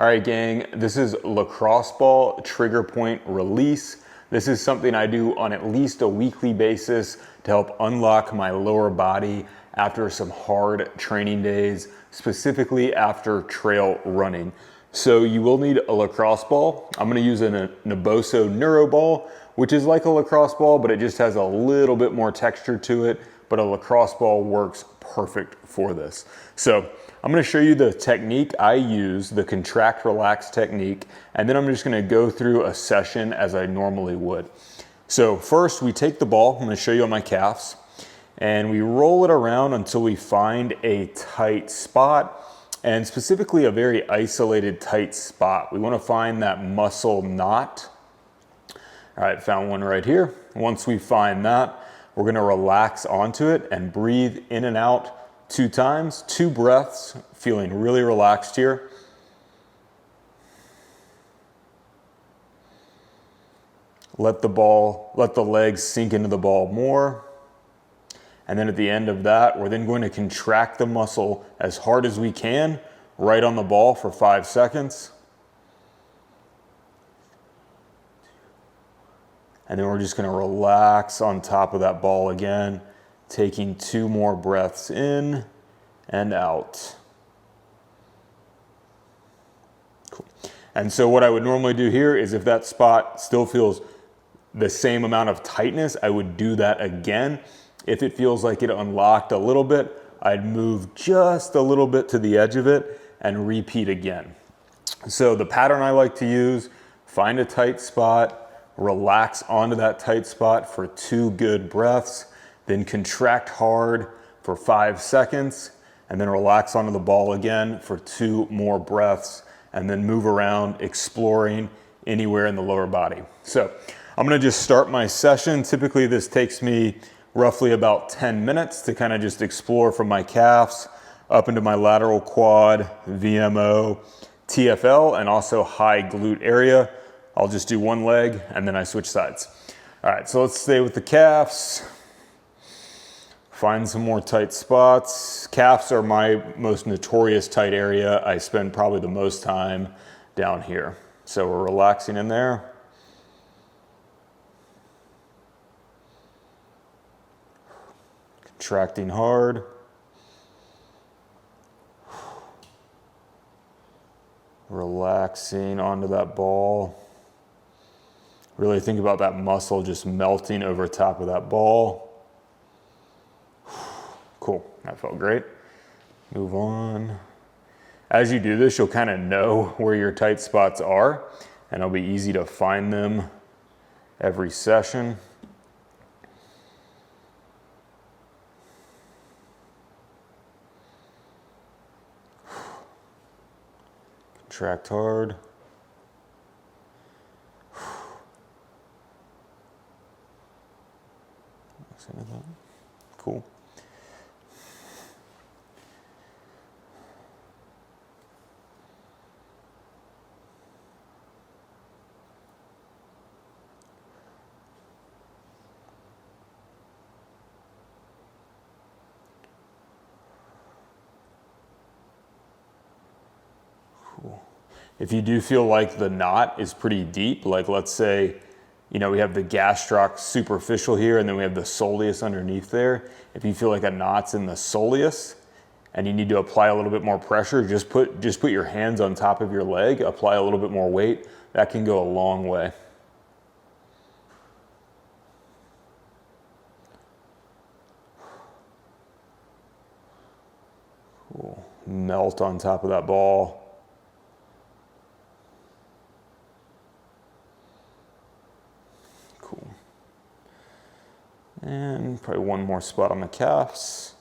All right, gang, this is lacrosse ball trigger point release. This is something I do on at least a weekly basis to help unlock my lower body after some hard training days, specifically after trail running. So you will need a lacrosse ball. I'm gonna use a Naboso Neuro ball, which is like a lacrosse ball, but it just has a little bit more texture to it, but a lacrosse ball works perfect for this. So I'm gonna show you the technique I use, the contract relax technique, and then I'm just gonna go through a session as I normally would. So first we take the ball, I'm gonna show you on my calves, and we roll it around until we find a tight spot, and specifically a very isolated tight spot. We wanna find that muscle knot. All right, found one right here. Once we find that, we're gonna relax onto it and breathe in and out 2 times, 2 breaths, feeling really relaxed here. Let the legs sink into the ball more. And then at the end of that, we're then going to contract the muscle as hard as we can, right on the ball for 5 seconds. And then we're just gonna relax on top of that ball again, taking 2 more breaths in and out. Cool. And so what I would normally do here is if that spot still feels the same amount of tightness, I would do that again. If it feels like it unlocked a little bit, I'd move just a little bit to the edge of it and repeat again. So the pattern I like to use, find a tight spot, relax onto that tight spot for 2 good breaths, then contract hard for 5 seconds, and then relax onto the ball again for 2 more breaths, and then move around exploring anywhere in the lower body. So I'm gonna just start my session. Typically this takes me roughly about 10 minutes to kind of just explore from my calves up into my lateral quad, VMO, TFL, and also high glute area. I'll just do one leg and then I switch sides. All right, so let's stay with the calves. Find some more tight spots. Calves are my most notorious tight area. I spend probably the most time down here. So we're relaxing in there. Contracting hard. Relaxing onto that ball. Really think about that muscle just melting over top of that ball. Cool, that felt great. Move on. As you do this, you'll kind of know where your tight spots are, and it'll be easy to find them every session. Contract hard. Cool. Cool. If you do feel like the knot is pretty deep, like let's say, you know, we have the gastroc superficial here and then we have the soleus underneath there. If you feel like a knot's in the soleus and you need to apply a little bit more pressure, just put your hands on top of your leg, apply a little bit more weight. That can go a long way. Cool. Melt on top of that ball. And probably one more spot on the calves.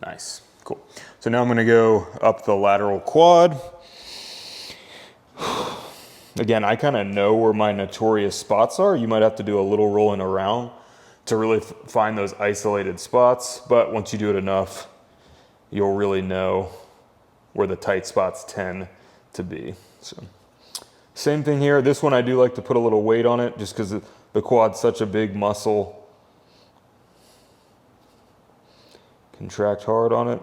Nice, cool. So now I'm gonna go up the lateral quad. Again, I kind of know where my notorious spots are. You might have to do a little rolling around to really find those isolated spots, but once you do it enough, you'll really know where the tight spots tend to be. So same thing here. This one I do like to put a little weight on it just because the quad's such a big muscle. Contract hard on it.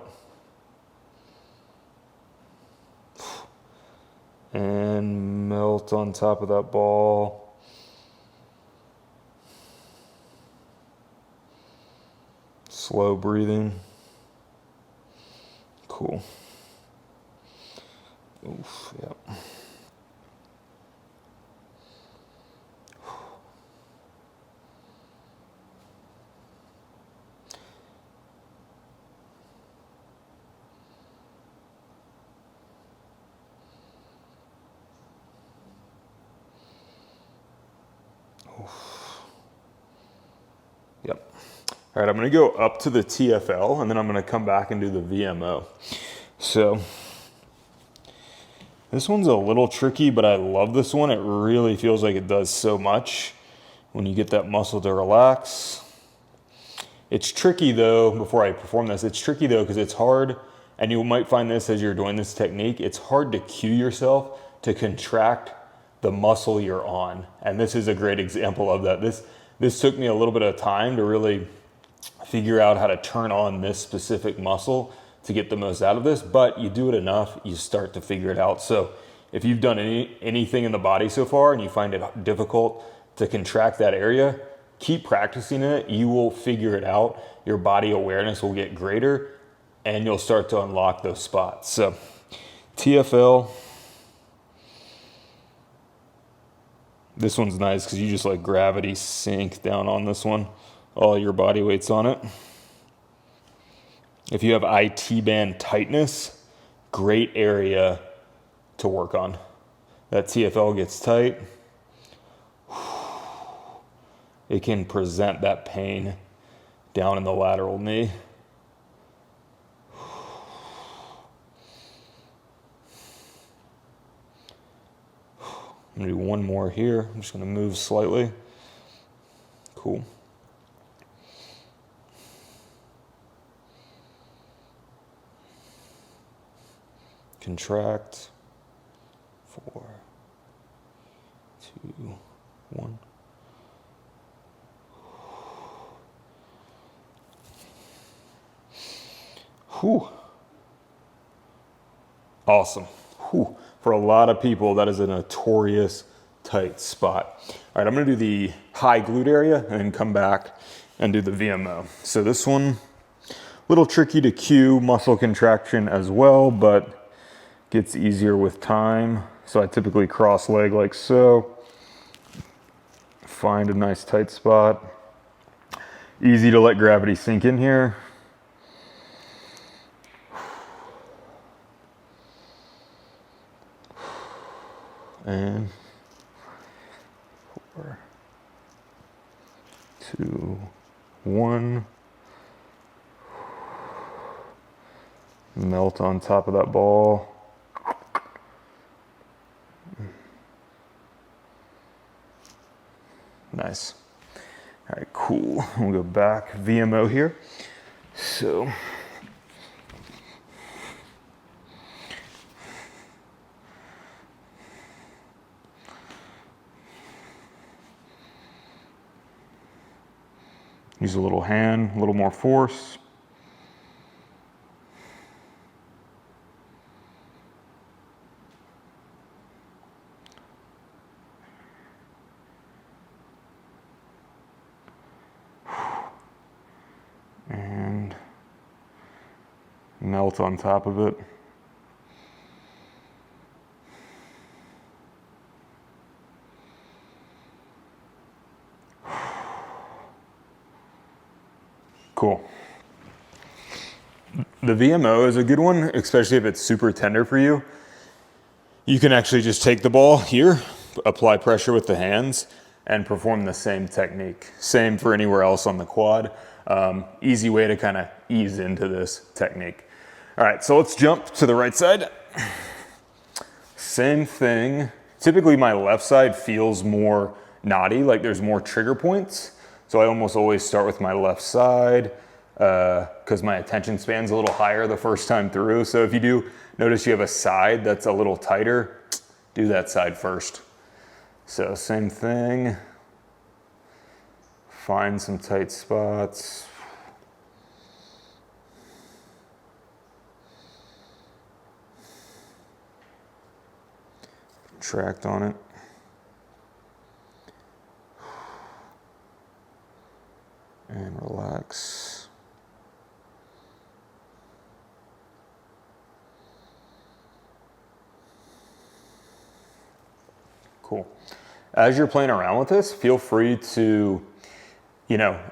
And melt on top of that ball. Slow breathing. Cool. Oof, yep. Yep. All right, I'm gonna go up to the TFL and then I'm gonna come back and do the VMO. So this one's a little tricky, but I love this one. It really feels like it does so much when you get that muscle to relax. It's tricky though, before I perform this, it's tricky though because it's hard, and you might find this as you're doing this technique, it's hard to cue yourself to contract the muscle you're on. And this is a great example of that. This took me a little bit of time to really figure out how to turn on this specific muscle to get the most out of this, but you do it enough, you start to figure it out. So if you've done anything in the body so far and you find it difficult to contract that area, keep practicing it. You will figure it out. Your body awareness will get greater and you'll start to unlock those spots. So TFL. This one's nice because you just let gravity sink down on this one. All your body weight's on it. If you have IT band tightness, great area to work on. That TFL gets tight. It can present that pain down in the lateral knee. I'm gonna do one more here. I'm just gonna move slightly. Cool. Contract. 4, 2, 1. Whew. Awesome. Whew. For a lot of people, that is a notorious tight spot. All right, I'm gonna do the high glute area and then come back and do the VMO. So this one, a little tricky to cue muscle contraction as well, but gets easier with time. So I typically cross leg like so. Find a nice tight spot. Easy to let gravity sink in here. And 4, 2, 1. Melt on top of that ball. Nice. All right, cool. We'll go back, VMO here. So use a little hand, a little more force. And melt on top of it. Cool. The VMO is a good one, especially if it's super tender for you. You can actually just take the ball here, apply pressure with the hands, and perform the same technique. Same for anywhere else on the quad. Easy way to kind of ease into this technique. All right, so let's jump to the right side. Same thing. Typically my left side feels more knotty, like there's more trigger points. So I almost always start with my left side, because my attention span's a little higher the first time through. So if you do notice you have a side that's a little tighter, do that side first. So same thing, find some tight spots. Contract on it. And relax. Cool. As you're playing around with this, feel free to,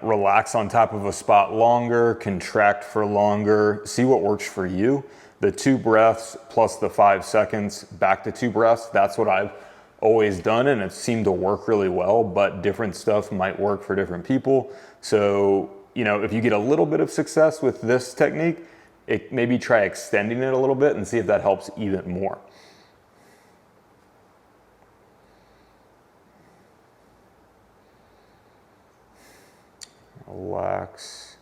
relax on top of a spot longer, contract for longer, see what works for you. The 2 breaths plus the 5 seconds back to 2 breaths, that's what I've always done, and it seemed to work really well, but different stuff might work for different people. So, if you get a little bit of success with this technique, maybe try extending it a little bit and see if that helps even more. Relax.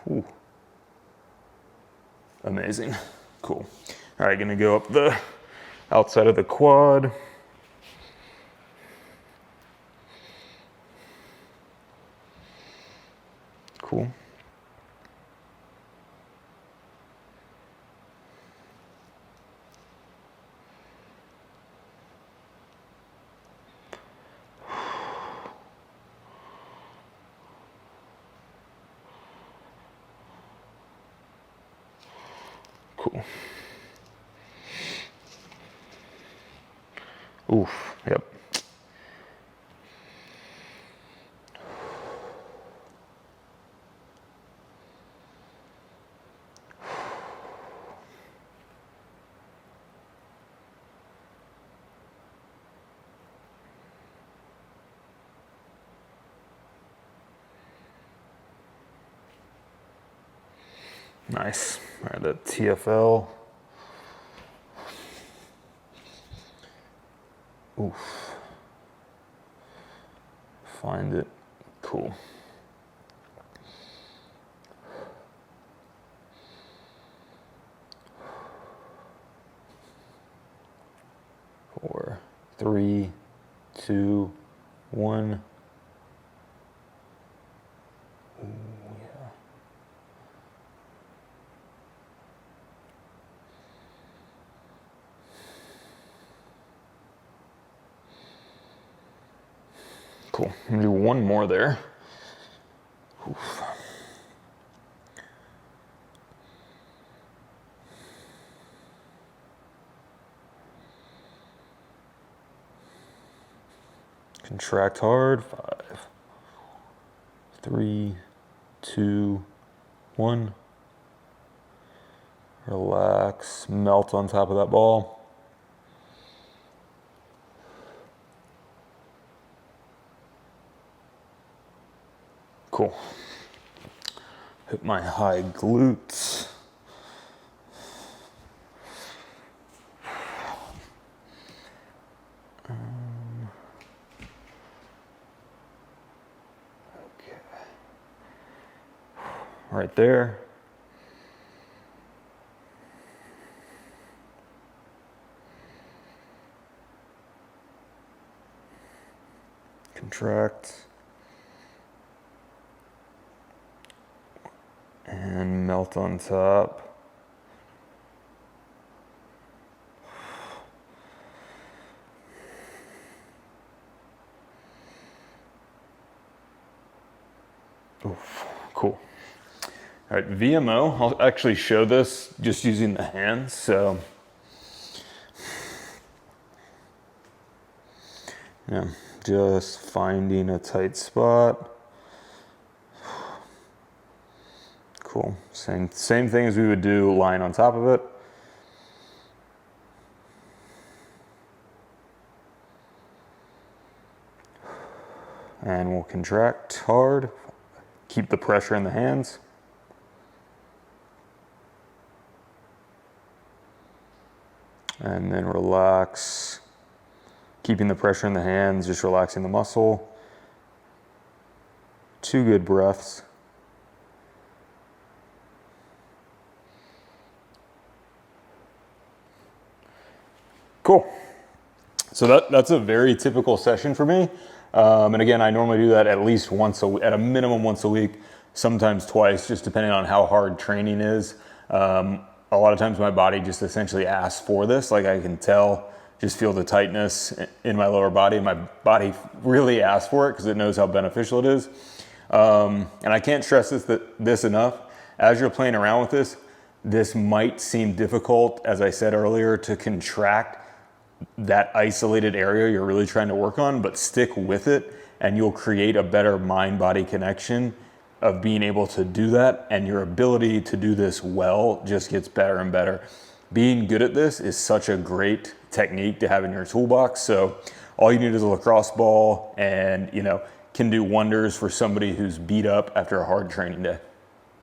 Ooh. Amazing. Cool. All right, gonna go up the outside of the quad. Cool. Cool. Oof, yep. Nice. All right, that TFL. Oof. Find it. Cool. Four, 3, 2, 1. Ooh, yeah. Cool. I'm gonna do one more there. Oof. Contract hard. 5, 3, 2, 1. Relax. Melt on top of that ball. Cool. Hit my high glutes. Okay. Right there. Contract. And melt on top. Oof, cool. All right, VMO, I'll actually show this just using the hands. So, yeah, just finding a tight spot. Cool. Same thing as we would do lying on top of it. And we'll contract hard. Keep the pressure in the hands. And then relax. keeping the pressure in the hands, just relaxing the muscle. 2 good breaths. Cool. So that's a very typical session for me. And again, I normally do that at least once a week, at a minimum once a week, sometimes twice, just depending on how hard training is. A lot of times my body just essentially asks for this. Like I can tell, just feel the tightness in my lower body. My body really asks for it because it knows how beneficial it is. And I can't stress this enough. As you're playing around with this might seem difficult, as I said earlier, to contract that isolated area you're really trying to work on, but stick with it and you'll create a better mind-body connection of being able to do that, and your ability to do this well just gets better and better. Being good at this is such a great technique to have in your toolbox. So all you need is a lacrosse ball and, can do wonders for somebody who's beat up after a hard training day.